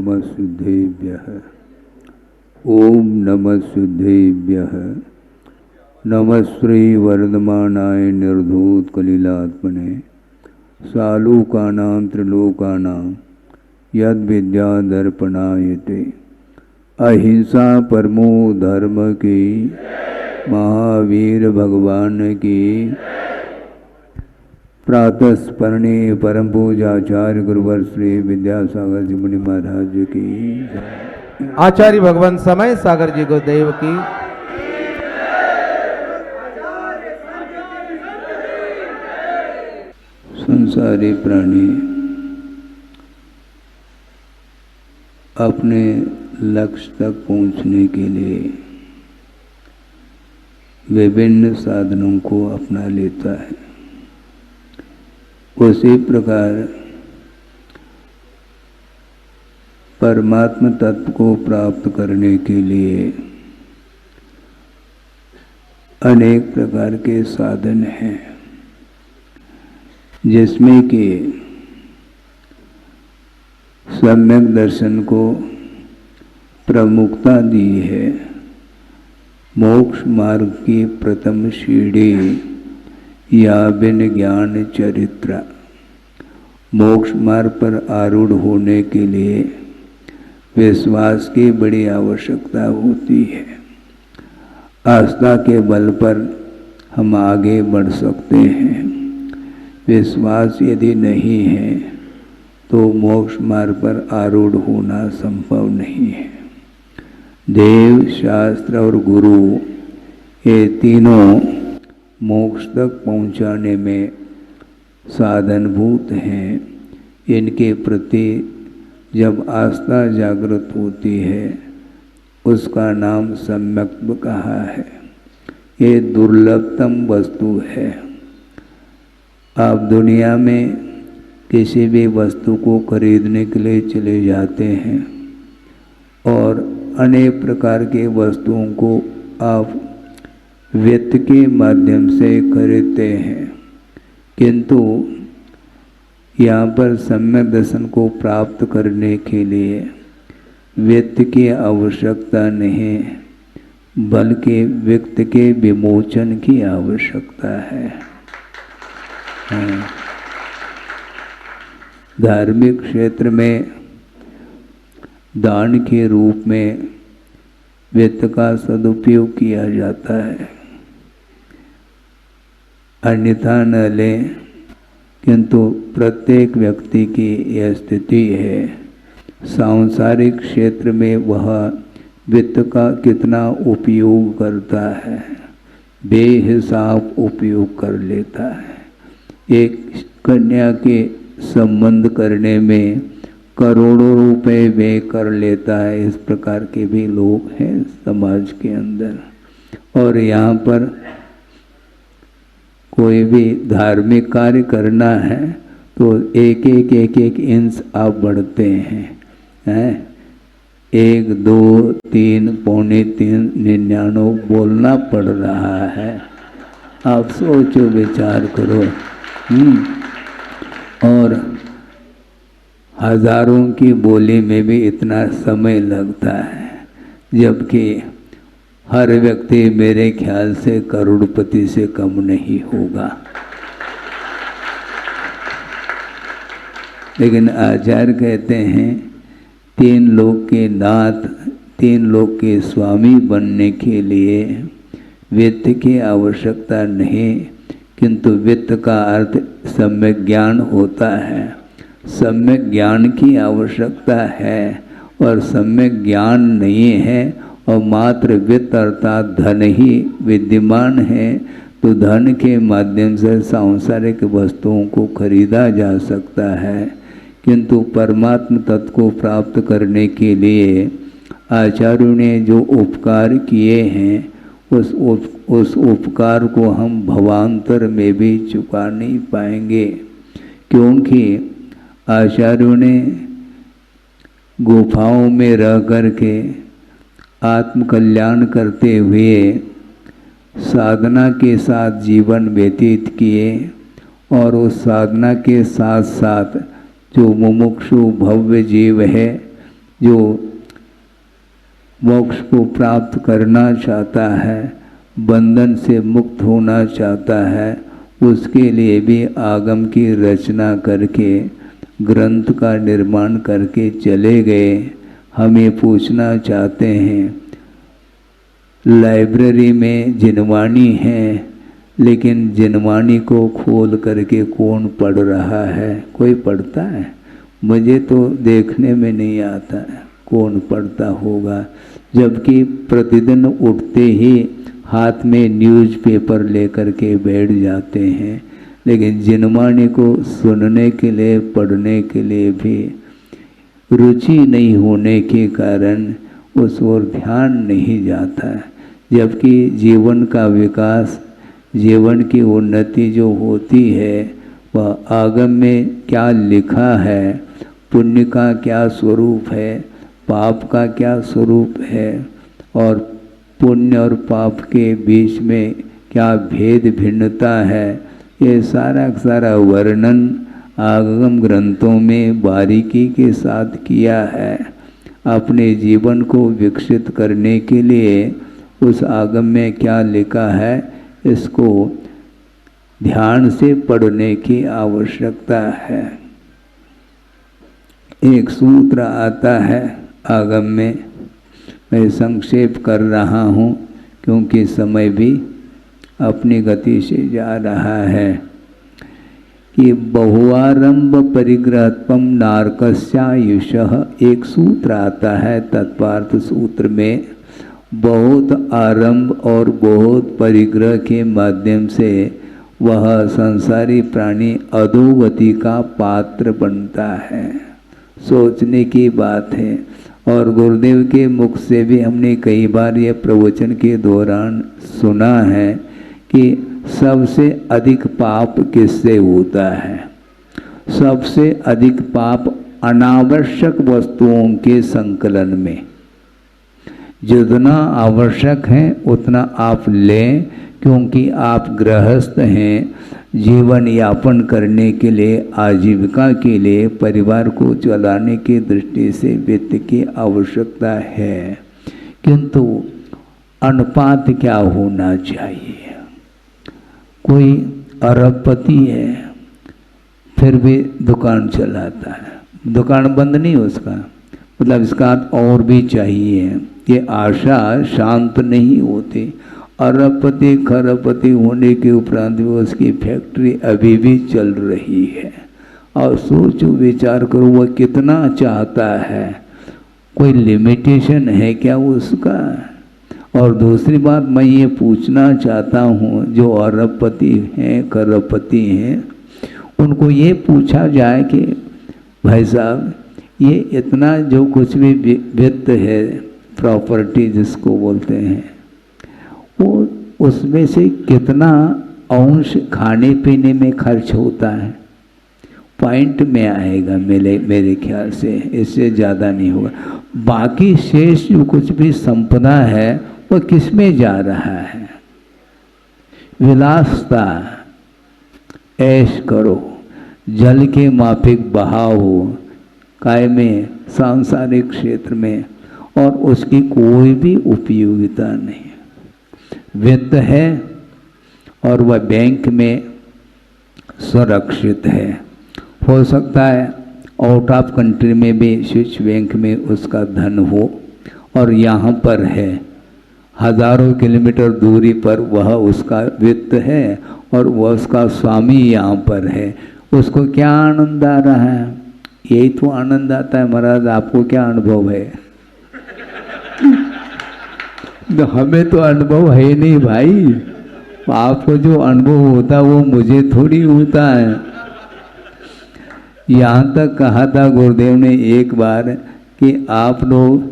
नमः सिद्धेभ्यः। ओम नमः सिद्धेभ्यः। नमः श्री वर्धमानाय निर्धूत कलिलात्मने सालूकानां त्रिलोकानां यद विद्या दर्पणायते। अहिंसा परमो धर्म की, महावीर भगवान की। प्रातः स्मरणे परम पूजाचार्य गुरुवर श्री विद्यासागर जी मुनि महाराज की। आचार्य भगवान समय सागर जी गुरुदेव की। संसारी प्राणी अपने लक्ष्य तक पहुंचने के लिए विभिन्न साधनों को अपना लेता है। उसी प्रकार परमात्म तत्व को प्राप्त करने के लिए अनेक प्रकार के साधन हैं, जिसमें कि सम्यक दर्शन को प्रमुखता दी है। मोक्ष मार्ग की प्रथम सीढ़ी या बिन ज्ञान चरित्र। मोक्ष मार्ग पर आरूढ़ होने के लिए विश्वास की बड़ी आवश्यकता होती है। आस्था के बल पर हम आगे बढ़ सकते हैं। विश्वास यदि नहीं है तो मोक्ष मार्ग पर आरूढ़ होना संभव नहीं है। देव, शास्त्र और गुरु ये तीनों मोक्ष तक पहुंचाने में साधनभूत हैं। इनके प्रति जब आस्था जागृत होती है उसका नाम सम्यक्त्व कहा है। ये दुर्लभतम वस्तु है। आप दुनिया में किसी भी वस्तु को खरीदने के लिए चले जाते हैं और अनेक प्रकार के वस्तुओं को आप वित्त के माध्यम से खरीदते हैं, किंतु यहाँ पर सम्यक दर्शन को प्राप्त करने के लिए वित्त की आवश्यकता नहीं, बल्कि वित्त के विमोचन की आवश्यकता है। धार्मिक क्षेत्र में दान के रूप में वित्त का सदुपयोग किया जाता है, अन्यथा न लें। किंतु प्रत्येक व्यक्ति की यह स्थिति है, सांसारिक क्षेत्र में वह वित्त का कितना उपयोग करता है, बेहिसाब उपयोग कर लेता है। एक कन्या के संबंध करने में करोड़ों रुपए व्यय कर लेता है। इस प्रकार के भी लोग हैं समाज के अंदर। और यहाँ पर कोई भी धार्मिक कार्य करना है तो एक इंच आप बढ़ते हैं। 1, 2, 3, पौने 3, 99 बोलना पड़ रहा है। आप सोचो, विचार करो। और हजारों की बोली में भी इतना समय लगता है, जबकि हर व्यक्ति मेरे ख्याल से करोड़पति से कम नहीं होगा। लेकिन आचार्य कहते हैं 3 लोक के नाथ, 3 लोक के स्वामी बनने के लिए वित्त की आवश्यकता नहीं, किंतु वित्त का अर्थ सम्यक ज्ञान होता है। सम्यक ज्ञान की आवश्यकता है, और सम्यक ज्ञान नहीं है और मात्र वित्त अर्थात धन ही विद्यमान है, तो धन के माध्यम से सांसारिक वस्तुओं को खरीदा जा सकता है। किंतु परमात्म तत्व को प्राप्त करने के लिए आचार्यों ने जो उपकार किए हैं, उस उपकार को हम भवांतर में भी चुका नहीं पाएंगे, क्योंकि आचार्यों ने गुफाओं में रह करके आत्म कल्याण करते हुए साधना के साथ जीवन व्यतीत किए, और उस साधना के साथ साथ जो मुमुक्षु भव्य जीव है जो मोक्ष को प्राप्त करना चाहता है, बंधन से मुक्त होना चाहता है, उसके लिए भी आगम की रचना करके ग्रंथ का निर्माण करके चले गए। हमें पूछना चाहते हैं, लाइब्रेरी में जिनवाणी है, लेकिन जिनवाणी को खोल करके कौन पढ़ रहा है? कोई पढ़ता है? मुझे तो देखने में नहीं आता है कौन पढ़ता होगा। जबकि प्रतिदिन उठते ही हाथ में न्यूज़पेपर लेकर के बैठ जाते हैं, लेकिन जिनवाणी को सुनने के लिए, पढ़ने के लिए भी रुचि नहीं होने के कारण उस ओर ध्यान नहीं जाता। जबकि जीवन का विकास, जीवन की उन्नति जो होती है वह आगम में क्या लिखा है, पुण्य का क्या स्वरूप है, पाप का क्या स्वरूप है, और पुण्य और पाप के बीच में क्या भेद भिन्नता है, ये सारा सारा वर्णन आगम ग्रंथों में बारीकी के साथ किया है। अपने जीवन को विकसित करने के लिए उस आगम में क्या लिखा है, इसको ध्यान से पढ़ने की आवश्यकता है। एक सूत्र आता है आगम में, मैं संक्षेप कर रहा हूँ क्योंकि समय भी अपनी गति से जा रहा है, कि बहुआरंभ परिग्रहत्वम नारकस्यायुषः। एक सूत्र आता है तत्पार्थ सूत्र में, बहुत आरंभ और बहुत परिग्रह के माध्यम से वह संसारी प्राणी अधोगति का पात्र बनता है। सोचने की बात है। और गुरुदेव के मुख से भी हमने कई बार यह प्रवचन के दौरान सुना है कि सबसे अधिक पाप किससे होता है? सबसे अधिक पाप अनावश्यक वस्तुओं के संकलन में। जितना आवश्यक है उतना आप लें, क्योंकि आप गृहस्थ हैं, जीवन यापन करने के लिए, आजीविका के लिए, परिवार को चलाने की दृष्टि से वित्त की आवश्यकता है। किंतु अनुपात क्या होना चाहिए? कोई अरबपति है फिर भी दुकान चलाता है, दुकान बंद नहीं उसका, मतलब इसका और भी चाहिए। ये आशा शांत नहीं होती। अरबपति खरबपति होने के उपरांत भी उसकी फैक्ट्री अभी भी चल रही है। और सोचो, विचार करो, वह कितना चाहता है, कोई लिमिटेशन है क्या उसका? और दूसरी बात मैं ये पूछना चाहता हूँ, जो अरबपति हैं, खरबपति हैं, उनको ये पूछा जाए कि भाई साहब, ये इतना जो कुछ भी वित्त है, प्रॉपर्टी जिसको बोलते हैं, वो उसमें से कितना अंश खाने पीने में खर्च होता है? पॉइंट में आएगा मेरे ख्याल से, इससे ज़्यादा नहीं होगा। बाकी शेष जो कुछ भी संपदा है वो किस में जा रहा है? विलासता, ऐश करो, जल के माफिक बहाव हो काय में, सांसारिक क्षेत्र में, और उसकी कोई भी उपयोगिता नहीं। वित्त है और वह बैंक में सुरक्षित है। हो सकता है आउट ऑफ कंट्री में भी स्विच बैंक में उसका धन हो, और यहाँ पर है, हजारों किलोमीटर दूरी पर वह उसका वित्त है और वह उसका स्वामी यहाँ पर है। उसको क्या आनंद आ रहा है? यही तो आनंद आता है महाराज। आपको क्या अनुभव है? तो हमें तो अनुभव है नहीं भाई। आपको जो अनुभव होता है वो मुझे थोड़ी होता है। यहाँ तक कहा था गुरुदेव ने एक बार कि आप लोग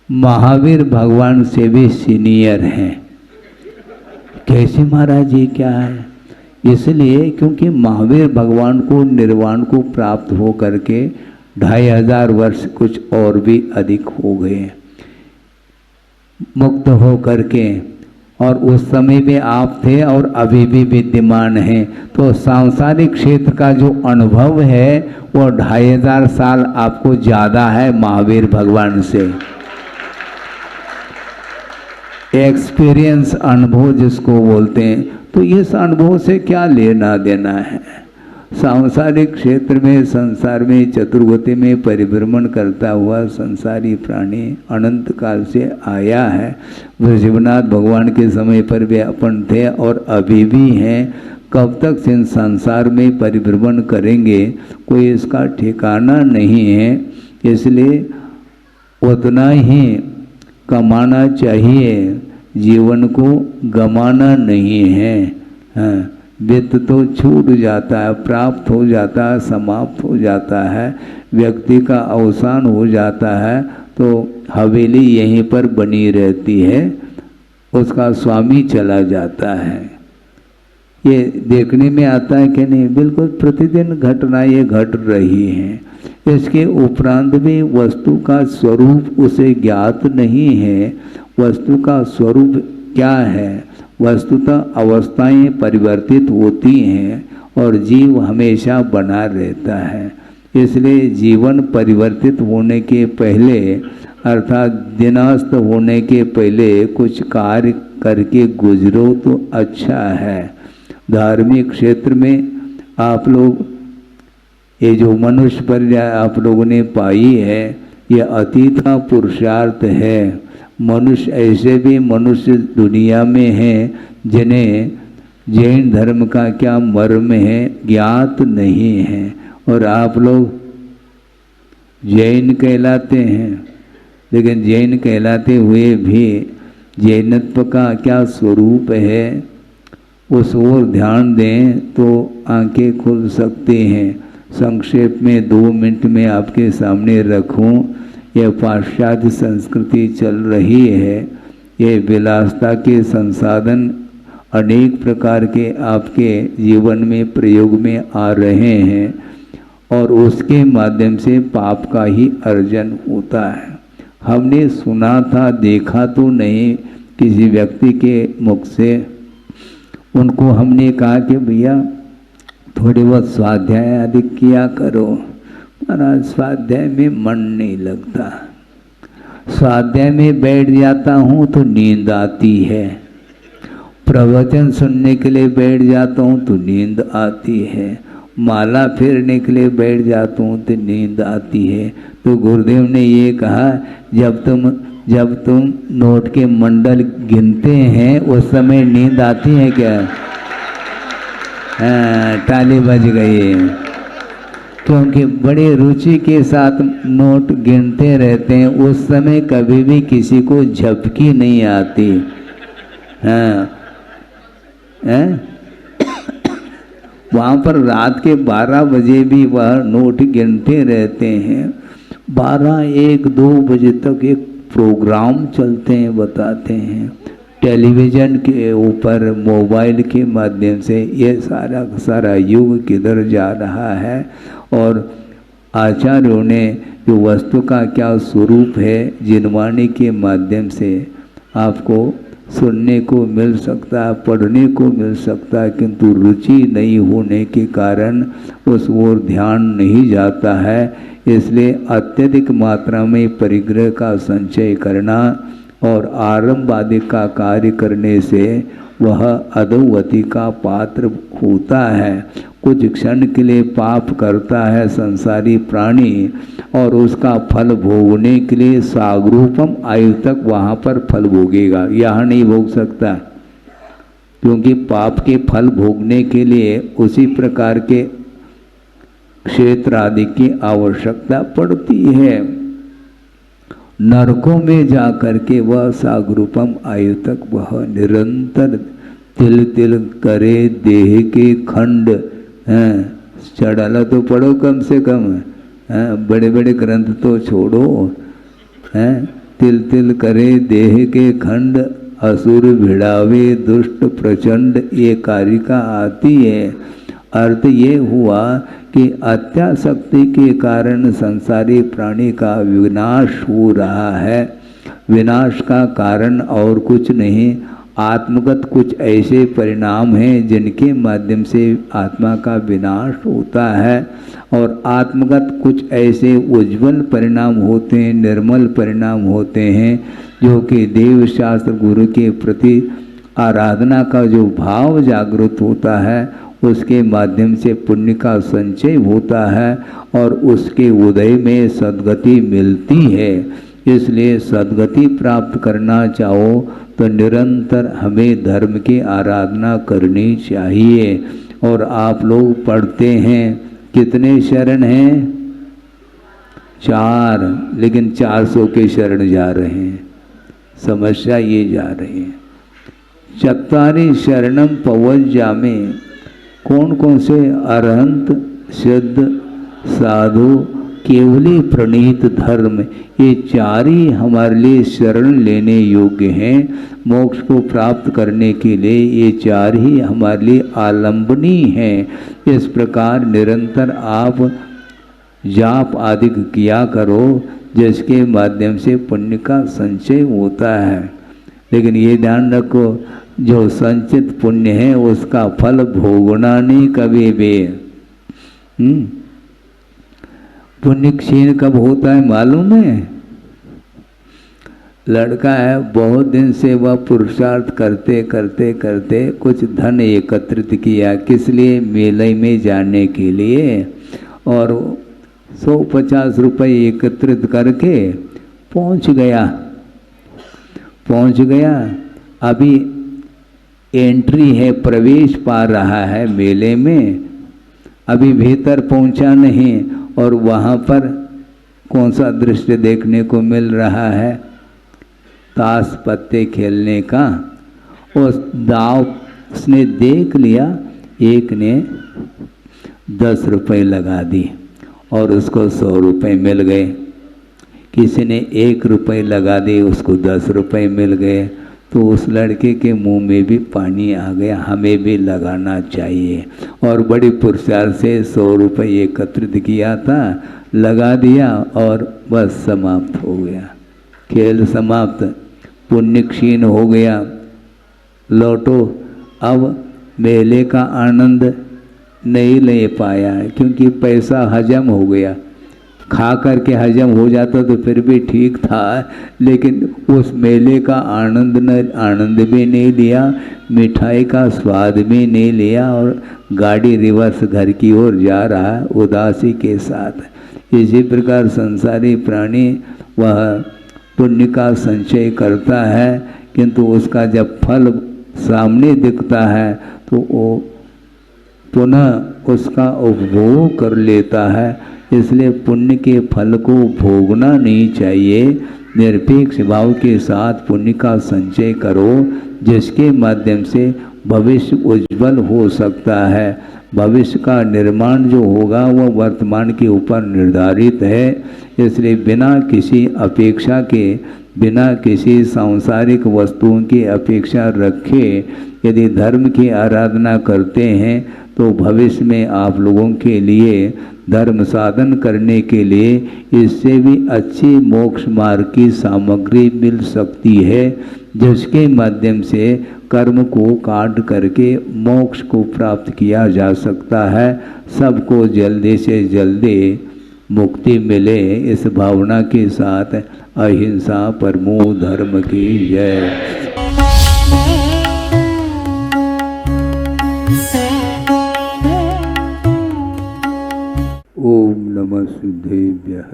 महावीर भगवान से भी सीनियर हैं। कैसे महाराज जी? क्या है? इसलिए क्योंकि महावीर भगवान को निर्वाण को प्राप्त हो करके 2500 वर्ष कुछ और भी अधिक हो गए, मुक्त हो करके, और उस समय में आप थे और अभी भी विद्यमान हैं। तो सांसारिक क्षेत्र का जो अनुभव है वो 2500 साल आपको ज़्यादा है महावीर भगवान से। एक्सपीरियंस, अनुभव जिसको बोलते हैं, तो इस अनुभव से क्या लेना देना है। सांसारिक क्षेत्र में, संसार में, चतुर्गति में परिभ्रमण करता हुआ संसारी प्राणी अनंत काल से आया है। वृषभनाथ भगवान के समय पर वे अपन थे और अभी भी हैं। कब तक इन संसार में परिभ्रमण करेंगे कोई इसका ठिकाना नहीं है। इसलिए उतना ही कमाना चाहिए, जीवन को गमाना नहीं है। हाँ, वित्त तो छूट जाता है, प्राप्त हो जाता है, समाप्त हो जाता है, व्यक्ति का अवसान हो जाता है, तो हवेली यहीं पर बनी रहती है, उसका स्वामी चला जाता है। ये देखने में आता है कि नहीं, बिल्कुल प्रतिदिन घटना ये घट रही हैं। इसके उपरांत भी वस्तु का स्वरूप उसे ज्ञात नहीं है। वस्तु का स्वरूप क्या है? वस्तुतः अवस्थाएं परिवर्तित होती हैं और जीव हमेशा बना रहता है। इसलिए जीवन परिवर्तित होने के पहले, अर्थात दिनास्त होने के पहले कुछ कार्य करके गुजरो तो अच्छा है। धार्मिक क्षेत्र में आप लोग ये जो मनुष्य पर्याय आप लोगों ने पाई है, ये अतीत का पुरुषार्थ है। मनुष्य ऐसे भी मनुष्य दुनिया में हैं जिन्हें जैन धर्म का क्या मर्म है ज्ञात नहीं है, और आप लोग जैन कहलाते हैं, लेकिन जैन कहलाते हुए भी जैनत्व का क्या स्वरूप है उस ओर ध्यान दें तो आंखें खुल सकती हैं। संक्षेप में 2 मिनट में आपके सामने रखूं। यह पाश्चात्य संस्कृति चल रही है। ये विलासता के संसाधन अनेक प्रकार के आपके जीवन में प्रयोग में आ रहे हैं और उसके माध्यम से पाप का ही अर्जन होता है। हमने सुना था, देखा तो नहीं किसी व्यक्ति के मुख से। उनको हमने कहा कि भैया थोड़ी बहुत स्वाध्याय आदि किया करो। महाराज स्वाध्याय में मन नहीं लगता, स्वाध्याय में बैठ जाता हूँ तो नींद आती है, प्रवचन सुनने के लिए बैठ जाता हूँ तो नींद आती है, माला फेरने के लिए बैठ जाता हूँ तो नींद आती है। तो गुरुदेव ने ये कहा, जब तुम नोट के मंडल गिनते हैं उस समय नींद आती है क्या? ताली बज गई। क्योंकि बड़े रुचि के साथ नोट गिनते रहते हैं, उस समय कभी भी किसी को झपकी नहीं आती। वहाँ पर रात के 12 बजे भी वह नोट गिनते रहते हैं। 12, 1, 2 बजे तक एक प्रोग्राम चलते हैं, बताते हैं टेलीविज़न के ऊपर, मोबाइल के माध्यम से। ये सारा युग किधर जा रहा है। और आचार्यों ने जो वस्तु का क्या स्वरूप है जिनवाणी के माध्यम से आपको सुनने को मिल सकता, पढ़ने को मिल सकता, किंतु रुचि नहीं होने के कारण उस ओर ध्यान नहीं जाता है। इसलिए अत्यधिक मात्रा में परिग्रह का संचय करना और आरंभ आदि का कार्य करने से वह अधोगति का पात्र होता है। कुछ क्षण के लिए पाप करता है संसारी प्राणी और उसका फल भोगने के लिए सागरूपम आयु तक वहाँ पर फल भोगेगा, यहाँ नहीं भोग सकता, क्योंकि पाप के फल भोगने के लिए उसी प्रकार के क्षेत्र आदि की आवश्यकता पड़ती है। नरकों में जा कर के वह सागरूपम आयु तक वह निरंतर तिल तिल करे देह के खंड हैं। चढ़ाला तो पढ़ो कम से कम, बड़े बड़े ग्रंथ तो छोड़ो। हैं तिल तिल करे देह के खंड, असुर भिड़ावे दुष्ट प्रचंड, ये कारिका आती है। अर्थ ये हुआ कि अत्यासक्ति के कारण संसारी प्राणी का विनाश हो रहा है। विनाश का कारण और कुछ नहीं, आत्मगत कुछ ऐसे परिणाम हैं जिनके माध्यम से आत्मा का विनाश होता है, और आत्मगत कुछ ऐसे उज्जवल परिणाम होते हैं, निर्मल परिणाम होते हैं, जो कि देव शास्त्र गुरु के प्रति आराधना का जो भाव जागृत होता है उसके माध्यम से पुण्य का संचय होता है और उसके उदय में सद्गति मिलती है। इसलिए सद्गति प्राप्त करना चाहो तो निरंतर हमें धर्म की आराधना करनी चाहिए। और आप लोग पढ़ते हैं कितने शरण हैं? 4, लेकिन 400 के शरण जा रहे हैं। समस्या ये जा रही है। चत्वारि शरणम पवज्जामे, कौन कौन से? अरहंत, सिद्ध, साधु, केवली, प्रणीत धर्म, ये 4 ही हमारे लिए शरण लेने योग्य हैं। मोक्ष को प्राप्त करने के लिए ये 4 ही हमारे लिए आलंबनी हैं। इस प्रकार निरंतर आप जाप आदि किया करो, जिसके माध्यम से पुण्य का संचय होता है। लेकिन ये ध्यान रखो, जो संचित पुण्य है उसका फल भोगना नहीं कभी भी। पुण्य क्षीण कब होता है मालूम है? लड़का है, बहुत दिन से वह पुरुषार्थ करते करते करते कुछ धन एकत्रित किया, किस लिए? मेले में जाने के लिए, और 150 रुपये एकत्रित करके पहुंच गया। अभी एंट्री है, प्रवेश पा रहा है मेले में, अभी भीतर पहुंचा नहीं, और वहाँ पर कौन सा दृश्य देखने को मिल रहा है? ताश पत्ते खेलने का। उस दाव उसने देख लिया, एक ने 10 रुपये लगा दी और उसको 100 रुपये मिल गए। किसी ने 1 रुपये लगा दी, उसको 10 रुपये मिल गए। तो उस लड़के के मुंह में भी पानी आ गया, हमें भी लगाना चाहिए। और बड़ी पुरुषार्थ से 100 रुपये एकत्रित किया था, लगा दिया और बस समाप्त हो गया। खेल समाप्त, पुण्य क्षीण हो गया। लौटो, अब मेले का आनंद नहीं ले पाया है, क्योंकि पैसा हजम हो गया। खा करके हजम हो जाता तो फिर भी ठीक था, लेकिन उस मेले का आनंद भी नहीं लिया, मिठाई का स्वाद भी नहीं लिया, और गाड़ी रिवर्स घर की ओर जा रहा है उदासी के साथ। इसी प्रकार संसारी प्राणी वह पुण्य का संचय करता है, किंतु उसका जब फल सामने दिखता है तो वो पुनः उसका उपभोग कर लेता है। इसलिए पुण्य के फल को भोगना नहीं चाहिए। निरपेक्ष भाव के साथ पुण्य का संचय करो, जिसके माध्यम से भविष्य उज्जवल हो सकता है। भविष्य का निर्माण जो होगा वह वर्तमान के ऊपर निर्धारित है। इसलिए बिना किसी अपेक्षा के, बिना किसी सांसारिक वस्तुओं की अपेक्षा रखे यदि धर्म की आराधना करते हैं तो भविष्य में आप लोगों के लिए धर्म साधन करने के लिए इससे भी अच्छी मोक्ष मार्ग की सामग्री मिल सकती है, जिसके माध्यम से कर्म को काट करके मोक्ष को प्राप्त किया जा सकता है। सबको जल्दी से जल्दी मुक्ति मिले, इस भावना के साथ अहिंसा परमो धर्म की जय। ओम नमः सिद्धेभ्यः,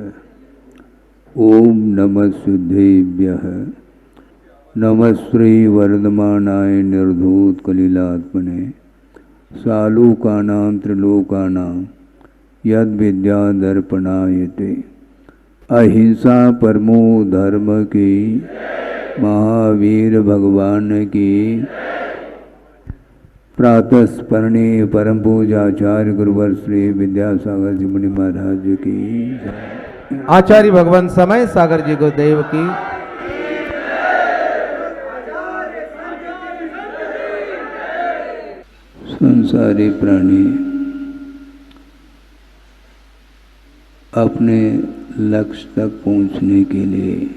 ओम नमः सिद्धेभ्यः। नमः श्री वर्धमानाय निर्धूत कलिलात्मने, सालोकानां त्रिलोकानां यद विद्या दर्पणायते। अहिंसा परमो धर्म की, महावीर भगवान की। प्रातः स्मरणे परम पूजाचार्य गुरुवर श्री विद्यासागर जी मुनि महाराज की। आचार्य भगवान समय सागर जी गुरुदेव की। संसारी प्राणी अपने लक्ष्य तक पहुंचने के लिए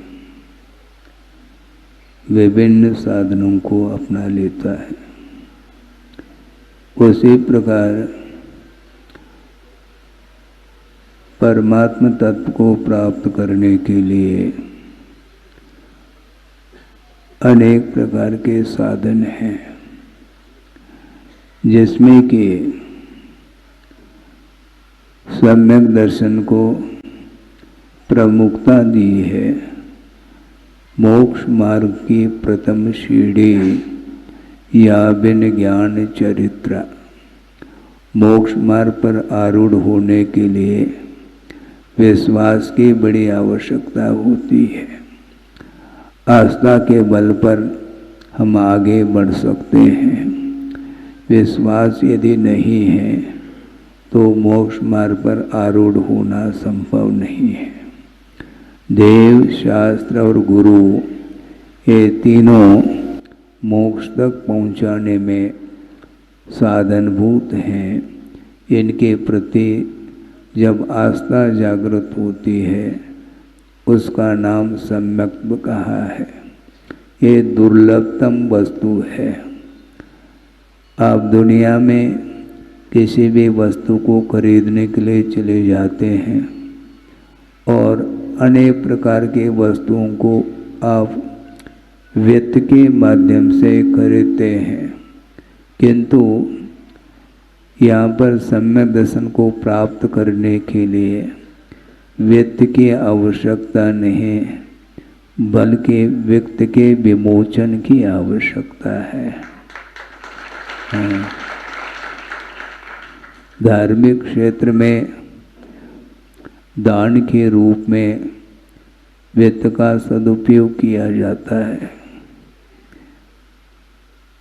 विभिन्न साधनों को अपना लेता है। उसी प्रकार परमात्म तत्व को प्राप्त करने के लिए अनेक प्रकार के साधन हैं, जिसमें कि सम्यक दर्शन को प्रमुखता दी है। मोक्ष मार्ग की प्रथम सीढ़ी या बिन ज्ञान चरित्र। मोक्ष मार्ग पर आरूढ़ होने के लिए विश्वास की बड़ी आवश्यकता होती है। आस्था के बल पर हम आगे बढ़ सकते हैं। विश्वास यदि नहीं है तो मोक्ष मार्ग पर आरूढ़ होना संभव नहीं है। देव, शास्त्र और गुरु ये तीनों मोक्ष तक पहुंचाने में साधनभूत हैं। इनके प्रति जब आस्था जागृत होती है उसका नाम सम्यक्त्व कहा है। ये दुर्लभतम वस्तु है। आप दुनिया में किसी भी वस्तु को खरीदने के लिए चले जाते हैं और अनेक प्रकार के वस्तुओं को आप वित्त के माध्यम से खरीदते हैं, किंतु यहाँ पर सम्यक दर्शन को प्राप्त करने के लिए वित्त की आवश्यकता नहीं, बल्कि वित्त के विमोचन की आवश्यकता है। धार्मिक क्षेत्र में दान के रूप में वित्त का सदुपयोग किया जाता है,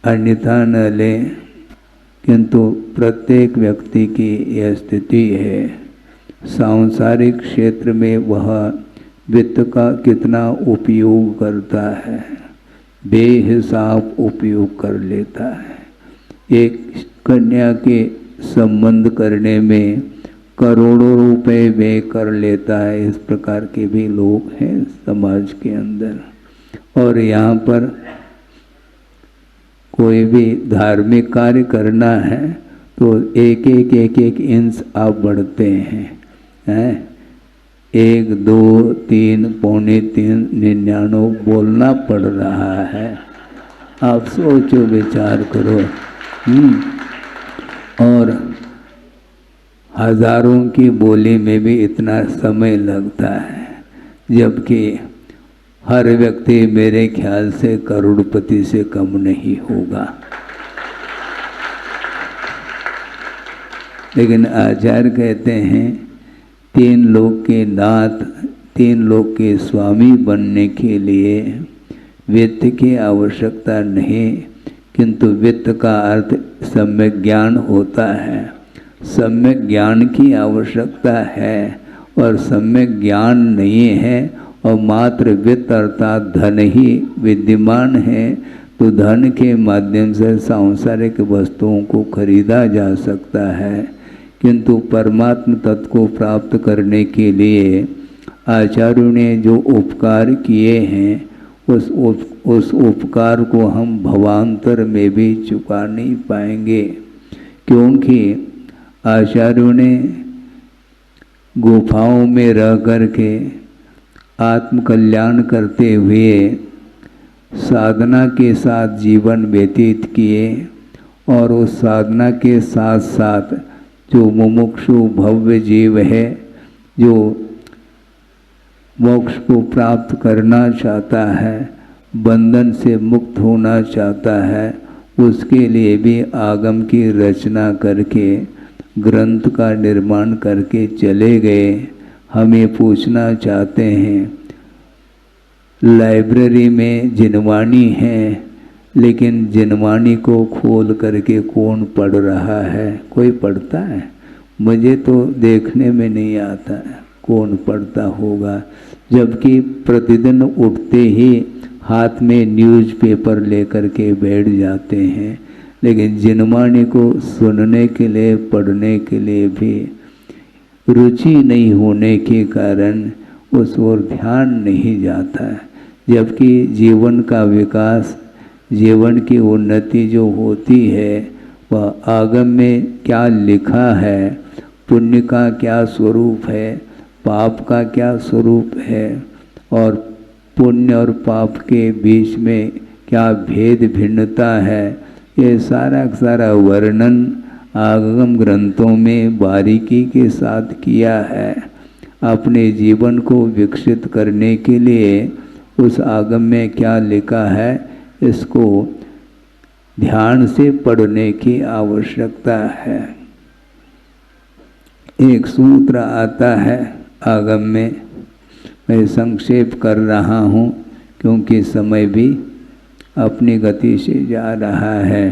अन्यथा न लें। किंतु प्रत्येक व्यक्ति की यह स्थिति है, सांसारिक क्षेत्र में वह वित्त का कितना उपयोग करता है, बेहिसाब उपयोग कर लेता है। एक कन्या के संबंध करने में करोड़ों रुपए व्यय कर लेता है। इस प्रकार के भी लोग हैं समाज के अंदर। और यहाँ पर कोई भी धार्मिक कार्य करना है तो एक इंच आप बढ़ते हैं, 1, 2, 3, पौने 3, 99 बोलना पड़ रहा है। आप सोचो, विचार करो। और हजारों की बोली में भी इतना समय लगता है, जबकि हर व्यक्ति मेरे ख्याल से करोड़पति से कम नहीं होगा। लेकिन आचार्य कहते हैं 3 लोक के नाथ, 3 लोक के स्वामी बनने के लिए वित्त की आवश्यकता नहीं, किंतु वित्त का अर्थ सम्यक ज्ञान होता है। सम्यक ज्ञान की आवश्यकता है और सम्यक ज्ञान नहीं है और मात्र वित्त अर्थात धन ही विद्यमान है, तो धन के माध्यम से सांसारिक वस्तुओं को खरीदा जा सकता है। किंतु परमात्म तत्व को प्राप्त करने के लिए आचार्यों ने जो उपकार किए हैं, उस उपकार को हम भवांतर में भी चुका नहीं पाएंगे, क्योंकि आचार्यों ने गुफाओं में रह कर के आत्मकल्याण करते हुए साधना के साथ जीवन व्यतीत किए, और उस साधना के साथ साथ जो मुमुक्षु भव्य जीव है, जो मोक्ष को प्राप्त करना चाहता है, बंधन से मुक्त होना चाहता है, उसके लिए भी आगम की रचना करके ग्रंथ का निर्माण करके चले गए। हमें पूछना चाहते हैं, लाइब्रेरी में जिनवाणी है, लेकिन जिनवाणी को खोल करके कौन पढ़ रहा है? कोई पढ़ता है? मुझे तो देखने में नहीं आता है कौन पढ़ता होगा। जबकि प्रतिदिन उठते ही हाथ में न्यूज़पेपर लेकर के बैठ जाते हैं, लेकिन जिनवाणी को सुनने के लिए, पढ़ने के लिए भी रुचि नहीं होने के कारण उस ओर ध्यान नहीं जाता है। जबकि जीवन का विकास, जीवन की उन्नति जो होती है वह आगम में क्या लिखा है, पुण्य का क्या स्वरूप है, पाप का क्या स्वरूप है, और पुण्य और पाप के बीच में क्या भेद भिन्नता है, ये सारा सारा वर्णन आगम ग्रंथों में बारीकी के साथ किया है। अपने जीवन को विकसित करने के लिए उस आगम में क्या लिखा है इसको ध्यान से पढ़ने की आवश्यकता है। एक सूत्र आता है आगम में, मैं संक्षेप कर रहा हूँ क्योंकि समय भी अपनी गति से जा रहा है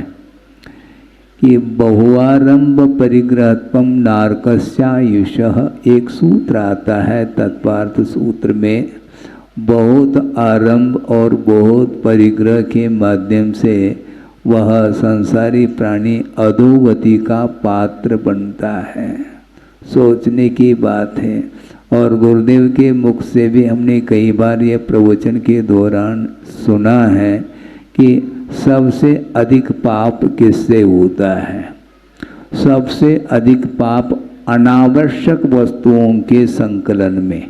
कि बहुआरंभ परिग्रहत्वम नारकस्यायुषः, एक सूत्र आता है तत्पार्थ सूत्र में। बहुत आरंभ और बहुत परिग्रह के माध्यम से वह संसारी प्राणी अधोगति का पात्र बनता है। सोचने की बात है। और गुरुदेव के मुख से भी हमने कई बार यह प्रवचन के दौरान सुना है कि सबसे अधिक पाप किससे होता है? सबसे अधिक पाप अनावश्यक वस्तुओं के संकलन में।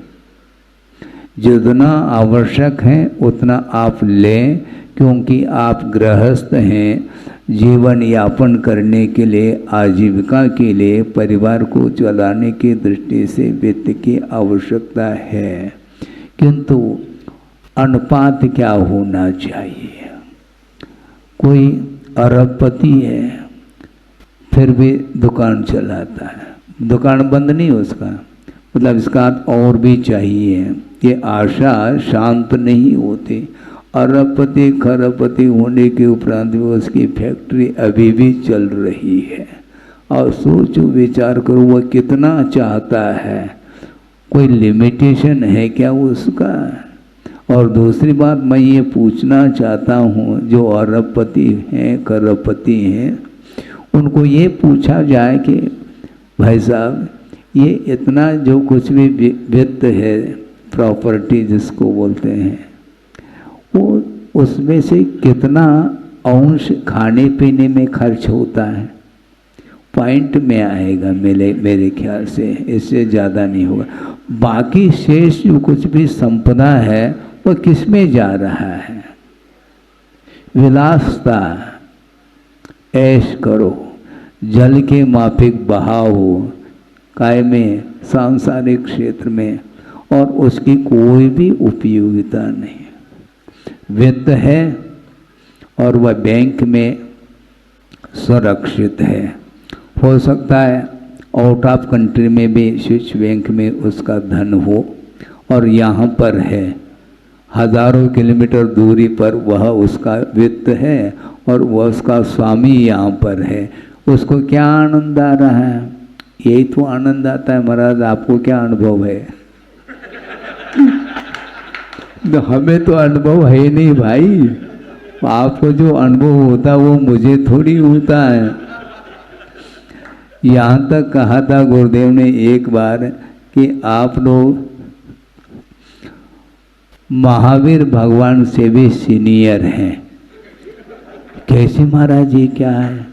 जितना आवश्यक है उतना आप लें, क्योंकि आप गृहस्थ हैं, जीवन यापन करने के लिए, आजीविका के लिए, परिवार को चलाने की दृष्टि से वित्त की आवश्यकता है। किंतु अनुपात क्या होना चाहिए? कोई अरबपति है फिर भी दुकान चलाता है, दुकान बंद नहीं उसका, मतलब इसका और भी चाहिए, ये आशा शांत नहीं होती। अरबपति खरबपति होने के उपरांत भी उसकी फैक्ट्री अभी भी चल रही है। और सोचो विचार करो वह कितना चाहता है, कोई लिमिटेशन है क्या उसका? और दूसरी बात मैं ये पूछना चाहता हूँ, जो अरबपति हैं खरबपति हैं उनको ये पूछा जाए कि भाई साहब ये इतना जो कुछ भी वित्त है, प्रॉपर्टी जिसको बोलते हैं, वो उसमें से कितना अंश खाने पीने में खर्च होता है? पॉइंट में आएगा मेरे ख्याल से, इससे ज़्यादा नहीं होगा। बाकी शेष जो कुछ भी संपदा है वह किस में जा रहा है? विलासता, ऐश करो, जल के माफिक बहाव हो काय में, सांसारिक क्षेत्र में, और उसकी कोई भी उपयोगिता नहीं। वित्त है और वह बैंक में सुरक्षित है। हो सकता है आउट ऑफ कंट्री में भी स्विस बैंक में उसका धन हो, और यहाँ पर है हजारों किलोमीटर दूरी पर वह उसका वित्त है और वह उसका स्वामी यहाँ पर है। उसको क्या आनंद आ रहा है? यही तो आनंद आता है महाराज। आपको क्या अनुभव है? तो हमें तो अनुभव है नहीं भाई। आपको जो अनुभव होता वो मुझे थोड़ी होता है। यहाँ तक कहा था गुरुदेव ने एक बार कि आप लोग महावीर भगवान से भी सीनियर हैं। कैसे महाराज ये क्या है?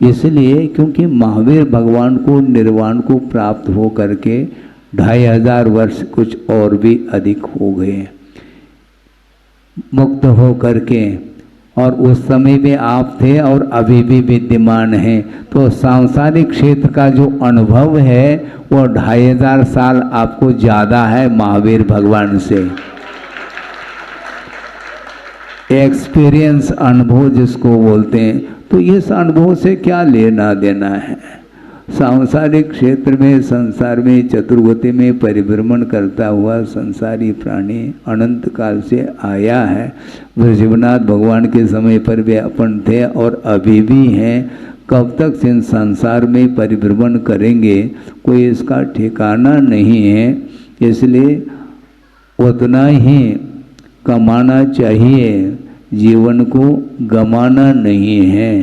इसलिए क्योंकि महावीर भगवान को निर्वाण को प्राप्त हो करके 2500 वर्ष कुछ और भी अधिक हो गए मुक्त हो करके, और उस समय में आप थे और अभी भी विद्यमान हैं। तो सांसारिक क्षेत्र का जो अनुभव है वो 2500 साल आपको ज़्यादा है महावीर भगवान से। एक्सपीरियंस, अनुभव जिसको बोलते हैं, तो इस अनुभव से क्या लेना देना है? सांसारिक क्षेत्र में, संसार में, चतुर्गति में परिभ्रमण करता हुआ संसारी प्राणी अनंत काल से आया है। वृषभनाथ भगवान के समय पर भी अपन थे और अभी भी हैं। कब तक इन संसार में परिभ्रमण करेंगे कोई इसका ठिकाना नहीं है। इसलिए उतना ही कमाना चाहिए, जीवन को गमाना नहीं है।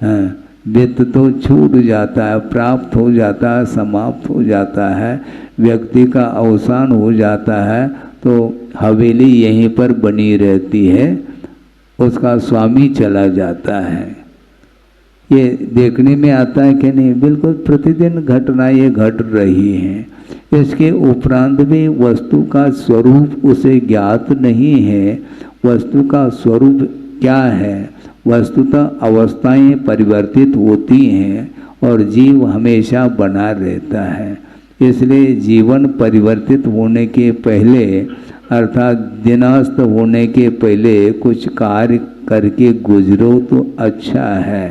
हाँ, वित्त तो छूट जाता है, प्राप्त हो जाता है, समाप्त हो जाता है, व्यक्ति का अवसान हो जाता है, तो हवेली यहीं पर बनी रहती है, उसका स्वामी चला जाता है। ये देखने में आता है कि नहीं, बिल्कुल प्रतिदिन घटना ये घट रही हैं। इसके उपरांत भी वस्तु का स्वरूप उसे ज्ञात नहीं है। वस्तु का स्वरूप क्या है? वस्तुतः अवस्थाएं परिवर्तित होती हैं और जीव हमेशा बना रहता है। इसलिए जीवन परिवर्तित होने के पहले अर्थात दिनास्त होने के पहले कुछ कार्य करके गुजरो तो अच्छा है।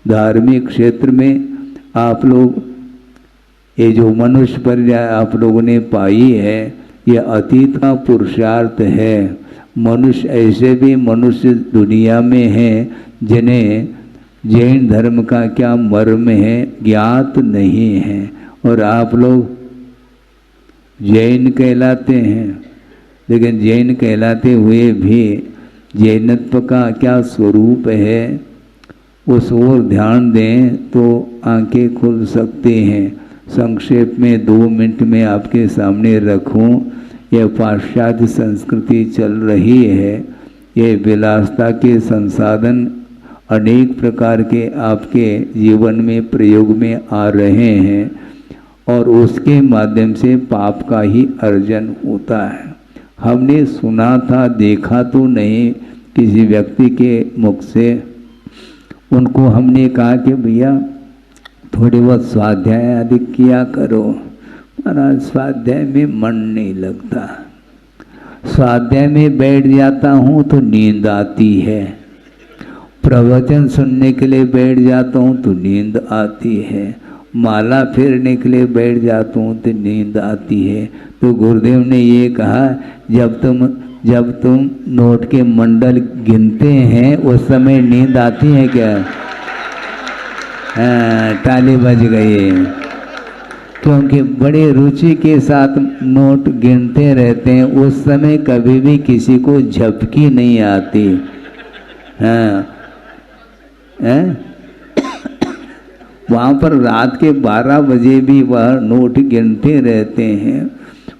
धार्मिक क्षेत्र में आप लोग ये जो मनुष्य पर्याय आप लोगों ने पाई है, ये अतीत का पुरुषार्थ है। मनुष्य ऐसे भी मनुष्य दुनिया में हैं जिन्हें जैन धर्म का क्या मर्म है ज्ञात नहीं है, और आप लोग जैन कहलाते हैं, लेकिन जैन कहलाते हुए भी जैनत्व का क्या स्वरूप है उस ओर ध्यान दें तो आंखें खुल सकती हैं। संक्षेप में 2 मिनट में आपके सामने रखूं, यह पाश्चात्य संस्कृति चल रही है। ये विलासता के संसाधन अनेक प्रकार के आपके जीवन में प्रयोग में आ रहे हैं और उसके माध्यम से पाप का ही अर्जन होता है। हमने सुना था, देखा तो नहीं किसी व्यक्ति के मुख से। उनको हमने कहा कि भैया थोड़ी बहुत स्वाध्याय आदि किया करो। महाराज स्वाध्याय में मन नहीं लगता, स्वाध्याय में बैठ जाता हूँ तो नींद आती है, प्रवचन सुनने के लिए बैठ जाता हूँ तो नींद आती है, माला फेरने के लिए बैठ जाता हूँ तो नींद आती है। तो गुरुदेव ने ये कहा, जब तुम नोट के मंडल गिनते हैं उस समय नींद आती है क्या? ताली बज गई, क्योंकि बड़े रुचि के साथ नोट गिनते रहते हैं, उस समय कभी भी किसी को झपकी नहीं आती। वहाँ पर रात के 12 बजे भी वह नोट गिनते रहते हैं।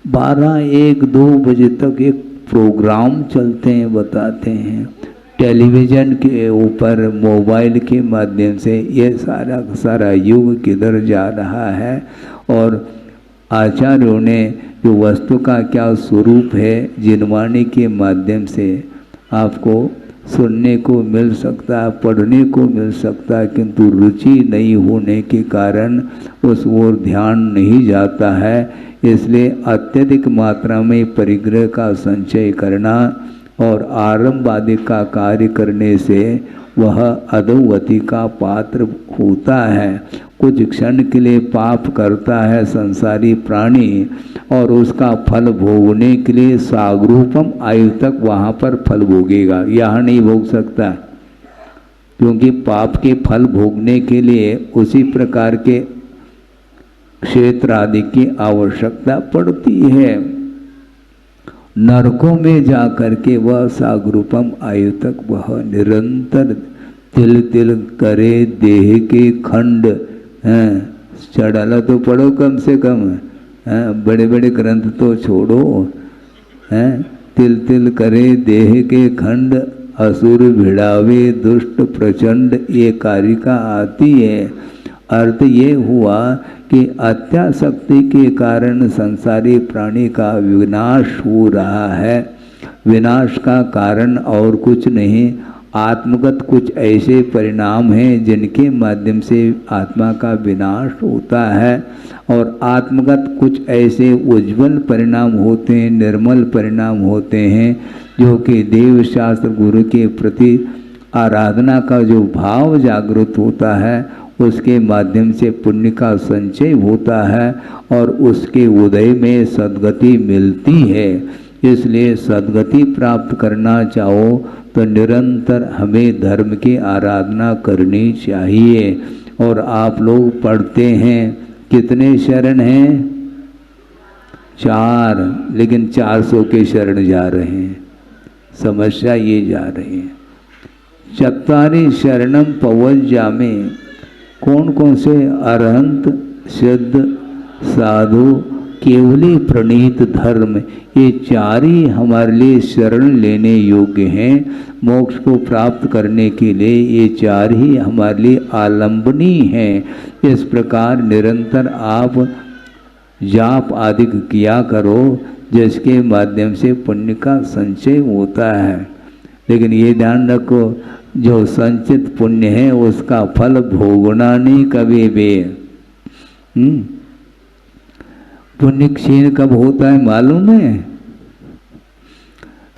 12, 1, 2 बजे तक एक प्रोग्राम चलते हैं, बताते हैं टेलीविज़न के ऊपर, मोबाइल के माध्यम से। ये सारा युग किधर जा रहा है? और आचार्यों ने जो वस्तु का क्या स्वरूप है जिनवाणी के माध्यम से आपको सुनने को मिल सकता है, पढ़ने को मिल सकता है, किंतु रुचि नहीं होने के कारण उस ओर ध्यान नहीं जाता है। इसलिए अत्यधिक मात्रा में परिग्रह का संचय करना और आरंभ आदि का कार्य करने से वह अधोगति का पात्र होता है। कुछ क्षण के लिए पाप करता है संसारी प्राणी और उसका फल भोगने के लिए सागरूपम आयु तक वहाँ पर फल भोगेगा, यहाँ नहीं भोग सकता, क्योंकि पाप के फल भोगने के लिए उसी प्रकार के क्षेत्र आदि की आवश्यकता पड़ती है। नरकों में जा कर के वह सागरूपम आयु तक वह निरंतर तिल तिल करे देह के खंड चढ़ाला तो पढ़ो कम से कम, बड़े बड़े ग्रंथ तो छोड़ो। तिल तिल करे देह के खंड असुर भिड़ावे दुष्ट प्रचंड, ये कारिका आती है। अर्थ ये हुआ कि अत्यासक्ति के कारण संसारी प्राणी का विनाश हो रहा है। विनाश का कारण और कुछ नहीं, आत्मगत कुछ ऐसे परिणाम हैं जिनके माध्यम से आत्मा का विनाश होता है, और आत्मगत कुछ ऐसे उज्जवल परिणाम होते हैं, निर्मल परिणाम होते हैं, जो कि देव शास्त्र गुरु के प्रति आराधना का जो भाव जागृत होता है उसके माध्यम से पुण्य का संचय होता है और उसके उदय में सद्गति मिलती है। इसलिए सद्गति प्राप्त करना चाहो तो निरंतर हमें धर्म की आराधना करनी चाहिए। और आप लोग पढ़ते हैं, कितने शरण हैं? 4, लेकिन 400 के शरण जा रहे हैं। समस्या ये जा रही है, चत्वारी शरणम पवज्जामे। कौन कौन से? अरहंत, सिद्ध, साधु, केवली प्रणीत धर्म, ये चार ही हमारे लिए शरण लेने योग्य हैं। मोक्ष को प्राप्त करने के लिए ये चार ही हमारे लिए आलंबनीय हैं। इस प्रकार निरंतर आप जाप आदि किया करो, जिसके माध्यम से पुण्य का संचय होता है। लेकिन ये ध्यान रखो, जो संचित पुण्य है उसका फल भोगना नहीं कभी भी। पुण्य क्षीण कब होता है मालूम है?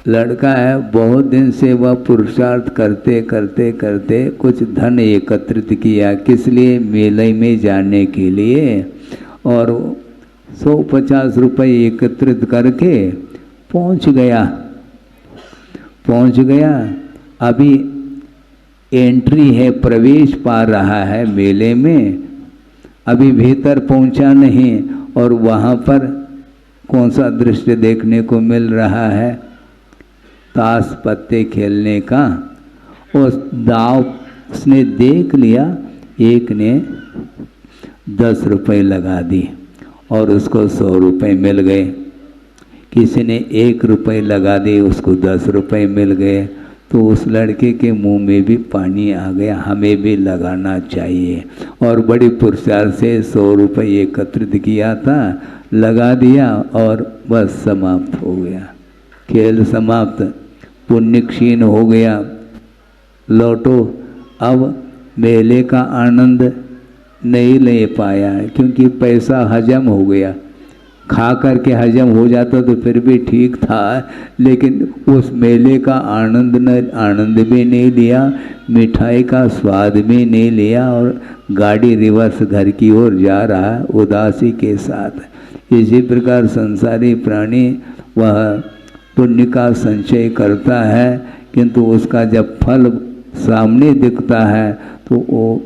लड़का है, बहुत दिन से वह पुरुषार्थ करते करते करते कुछ धन एकत्रित किया, किस लिए? मेले में जाने के लिए। और 150 रुपये एकत्रित करके पहुंच गया। अभी एंट्री है, प्रवेश पा रहा है मेले में, अभी भीतर पहुंचा नहीं। और वहाँ पर कौन सा दृश्य देखने को मिल रहा है? ताश पत्ते खेलने का। उस दाव उसने देख लिया, एक ने 10 रुपये लगा दी और उसको 100 रुपये मिल गए। किसी ने 1 रुपये लगा दी, उसको 10 रुपये मिल गए। तो उस लड़के के मुंह में भी पानी आ गया, हमें भी लगाना चाहिए। और बड़ी पुरुषार्थ से 100 रुपये एकत्रित किया था, लगा दिया और बस समाप्त हो गया, खेल समाप्त, पुण्य क्षीण हो गया। लौटो, अब मेले का आनंद नहीं ले पाया है, क्योंकि पैसा हजम हो गया। खा करके हजम हो जाता तो फिर भी ठीक था, लेकिन उस मेले का आनंद भी नहीं लिया, मिठाई का स्वाद भी नहीं लिया, और गाड़ी रिवर्स घर की ओर जा रहा है उदासी के साथ। इसी प्रकार संसारी प्राणी वह पुण्य का संचय करता है, किंतु उसका जब फल सामने दिखता है तो वो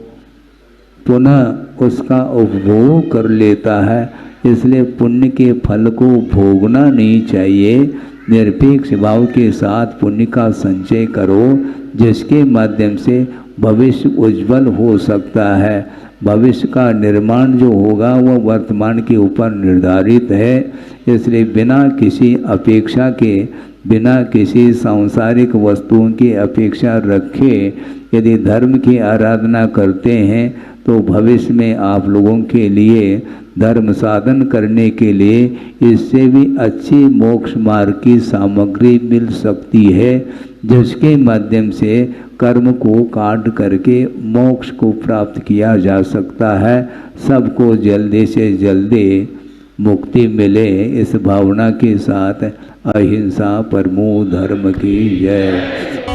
पुनः उसका उपभोग कर लेता है। इसलिए पुण्य के फल को भोगना नहीं चाहिए। निरपेक्ष भाव के साथ पुण्य का संचय करो, जिसके माध्यम से भविष्य उज्जवल हो सकता है। भविष्य का निर्माण जो होगा वह वर्तमान के ऊपर निर्धारित है। इसलिए बिना किसी अपेक्षा के, बिना किसी सांसारिक वस्तुओं की अपेक्षा रखे यदि धर्म की आराधना करते हैं तो भविष्य में आप लोगों के लिए धर्म साधन करने के लिए इससे भी अच्छी मोक्ष मार्ग की सामग्री मिल सकती है, जिसके माध्यम से कर्म को काट करके मोक्ष को प्राप्त किया जा सकता है। सबको जल्दी से जल्दी मुक्ति मिले, इस भावना के साथ अहिंसा परमो धर्म की जय।